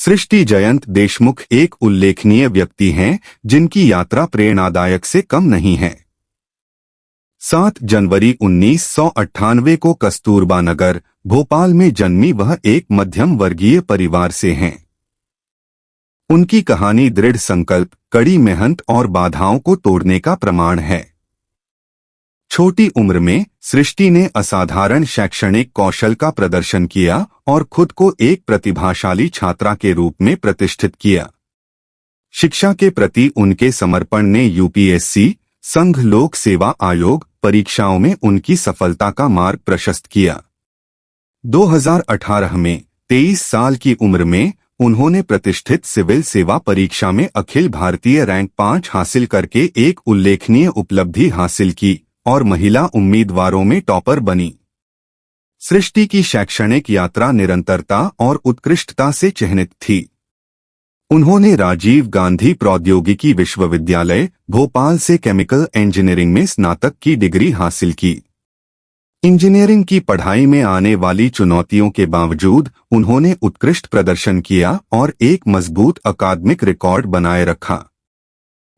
सृष्टि जयंत देशमुख एक उल्लेखनीय व्यक्ति हैं जिनकी यात्रा प्रेरणादायक से कम नहीं है। 7 जनवरी 1998 को कस्तूरबा नगर, भोपाल में जन्मी वह एक मध्यम वर्गीय परिवार से हैं। उनकी कहानी दृढ़ संकल्प, कड़ी मेहनत और बाधाओं को तोड़ने का प्रमाण है। छोटी उम्र में सृष्टि ने असाधारण शैक्षणिक कौशल का प्रदर्शन किया और खुद को एक प्रतिभाशाली छात्रा के रूप में प्रतिष्ठित किया। शिक्षा के प्रति उनके समर्पण ने यूपीएससी, संघ लोक सेवा आयोग परीक्षाओं में उनकी सफलता का मार्ग प्रशस्त किया। 2018 में 23 साल की उम्र में उन्होंने प्रतिष्ठित सिविल सेवा परीक्षा में अखिल भारतीय रैंक 5 हासिल करके एक उल्लेखनीय उपलब्धि हासिल की और महिला उम्मीदवारों में टॉपर बनी। सृष्टि की शैक्षणिक यात्रा निरंतरता और उत्कृष्टता से चिह्नित थी। उन्होंने राजीव गांधी प्रौद्योगिकी विश्वविद्यालय, भोपाल से केमिकल इंजीनियरिंग में स्नातक की डिग्री हासिल की। इंजीनियरिंग की पढ़ाई में आने वाली चुनौतियों के बावजूद उन्होंने उत्कृष्ट प्रदर्शन किया और एक मजबूत अकादमिक रिकॉर्ड बनाए रखा।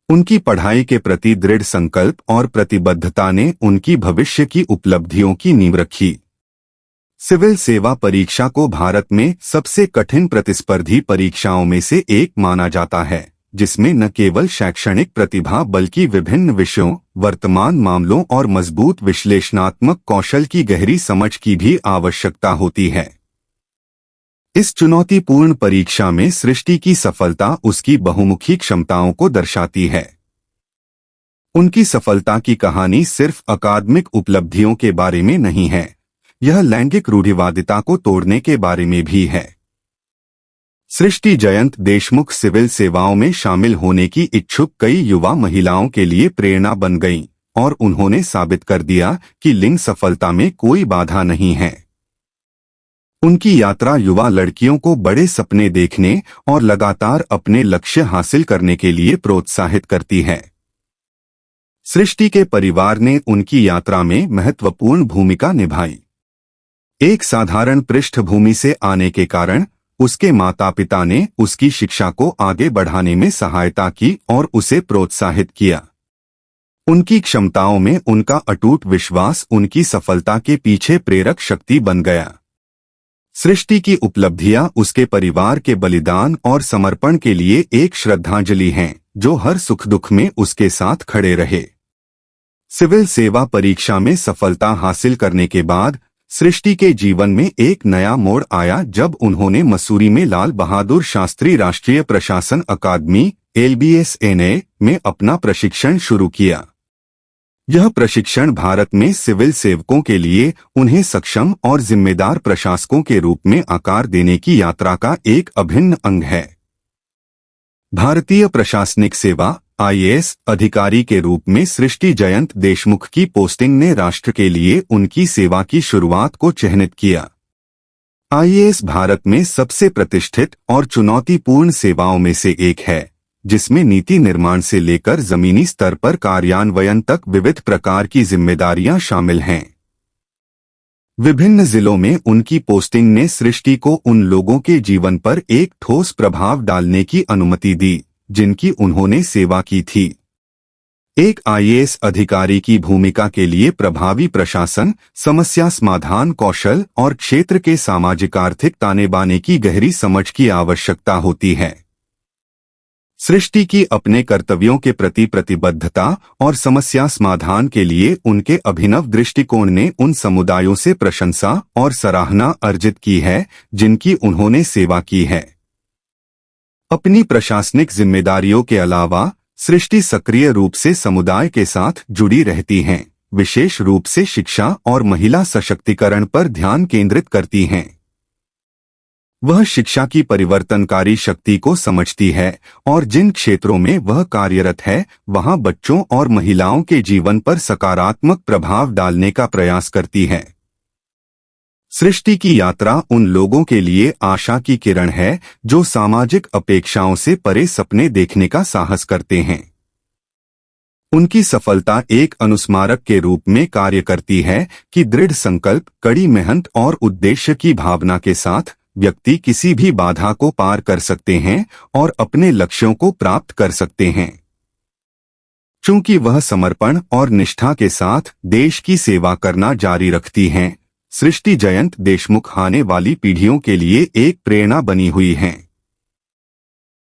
उनकी पढ़ाई के प्रति दृढ़ संकल्प और प्रतिबद्धता ने उनकी भविष्य की उपलब्धियों की नींव रखी। सिविल सेवा परीक्षा को भारत में सबसे कठिन प्रतिस्पर्धी परीक्षाओं में से एक माना जाता है, जिसमें न केवल शैक्षणिक प्रतिभा बल्कि विभिन्न विषयों, वर्तमान मामलों और मजबूत विश्लेषणात्मक कौशल की गहरी समझ की भी आवश्यकता होती है। इस चुनौतीपूर्ण परीक्षा में सृष्टि की सफलता उसकी बहुमुखी क्षमताओं को दर्शाती है। उनकी सफलता की कहानी सिर्फ अकादमिक उपलब्धियों के बारे में नहीं है, यह लैंगिक रूढ़िवादिता को तोड़ने के बारे में भी है। सृष्टि जयंत देशमुख सिविल सेवाओं में शामिल होने की इच्छुक कई युवा महिलाओं के लिए प्रेरणा बन गईं और उन्होंने साबित कर दिया कि लिंग सफलता में कोई बाधा नहीं है। उनकी यात्रा युवा लड़कियों को बड़े सपने देखने और लगातार अपने लक्ष्य हासिल करने के लिए प्रोत्साहित करती है। सृष्टि के परिवार ने उनकी यात्रा में महत्वपूर्ण भूमिका निभाई। एक साधारण पृष्ठभूमि से आने के कारण उसके माता-पिता ने उसकी शिक्षा को आगे बढ़ाने में सहायता की और उसे प्रोत्साहित किया। उनकी क्षमताओं में उनका अटूट विश्वास उनकी सफलता के पीछे प्रेरक शक्ति बन गया। सृष्टि की उपलब्धियां उसके परिवार के बलिदान और समर्पण के लिए एक श्रद्धांजलि हैं, जो हर सुख दुख में उसके साथ खड़े रहे। सिविल सेवा परीक्षा में सफलता हासिल करने के बाद सृष्टि के जीवन में एक नया मोड़ आया जब उन्होंने मसूरी में लाल बहादुर शास्त्री राष्ट्रीय प्रशासन अकादमी (LBSNA) में अपना प्रशिक्षण शुरू किया। यह प्रशिक्षण भारत में सिविल सेवकों के लिए उन्हें सक्षम और जिम्मेदार प्रशासकों के रूप में आकार देने की यात्रा का एक अभिन्न अंग है। भारतीय प्रशासनिक सेवा (IAS) अधिकारी के रूप में सृष्टि जयंत देशमुख की पोस्टिंग ने राष्ट्र के लिए उनकी सेवा की शुरुआत को चिह्नित किया। IAS भारत में सबसे प्रतिष्ठित और चुनौतीपूर्ण सेवाओं में से एक है, जिसमें नीति निर्माण से लेकर जमीनी स्तर पर कार्यान्वयन तक विविध प्रकार की जिम्मेदारियां शामिल हैं। विभिन्न जिलों में उनकी पोस्टिंग ने सृष्टि को उन लोगों के जीवन पर एक ठोस प्रभाव डालने की अनुमति दी, जिनकी उन्होंने सेवा की थी। एक IAS अधिकारी की भूमिका के लिए प्रभावी प्रशासन, समस्या समाधान कौशल और क्षेत्र के सामाजिक आर्थिक ताने बाने की गहरी समझ की आवश्यकता होती है। सृष्टि की अपने कर्तव्यों के प्रति प्रतिबद्धता और समस्या समाधान के लिए उनके अभिनव दृष्टिकोण ने उन समुदायों से प्रशंसा और सराहना अर्जित की है जिनकी उन्होंने सेवा की है। अपनी प्रशासनिक जिम्मेदारियों के अलावा सृष्टि सक्रिय रूप से समुदाय के साथ जुड़ी रहती हैं, विशेष रूप से शिक्षा और महिला सशक्तिकरण पर ध्यान केंद्रित करती हैं। वह शिक्षा की परिवर्तनकारी शक्ति को समझती है और जिन क्षेत्रों में वह कार्यरत है वहां बच्चों और महिलाओं के जीवन पर सकारात्मक प्रभाव डालने का प्रयास करती है। सृष्टि की यात्रा उन लोगों के लिए आशा की किरण है जो सामाजिक अपेक्षाओं से परे सपने देखने का साहस करते हैं। उनकी सफलता एक अनुस्मारक के रूप में कार्य करती है कि दृढ़ संकल्प, कड़ी मेहनत और उद्देश्य की भावना के साथ व्यक्ति किसी भी बाधा को पार कर सकते हैं और अपने लक्ष्यों को प्राप्त कर सकते हैं। चूंकि वह समर्पण और निष्ठा के साथ देश की सेवा करना जारी रखती हैं, सृष्टि जयंत देशमुख आने वाली पीढ़ियों के लिए एक प्रेरणा बनी हुई हैं।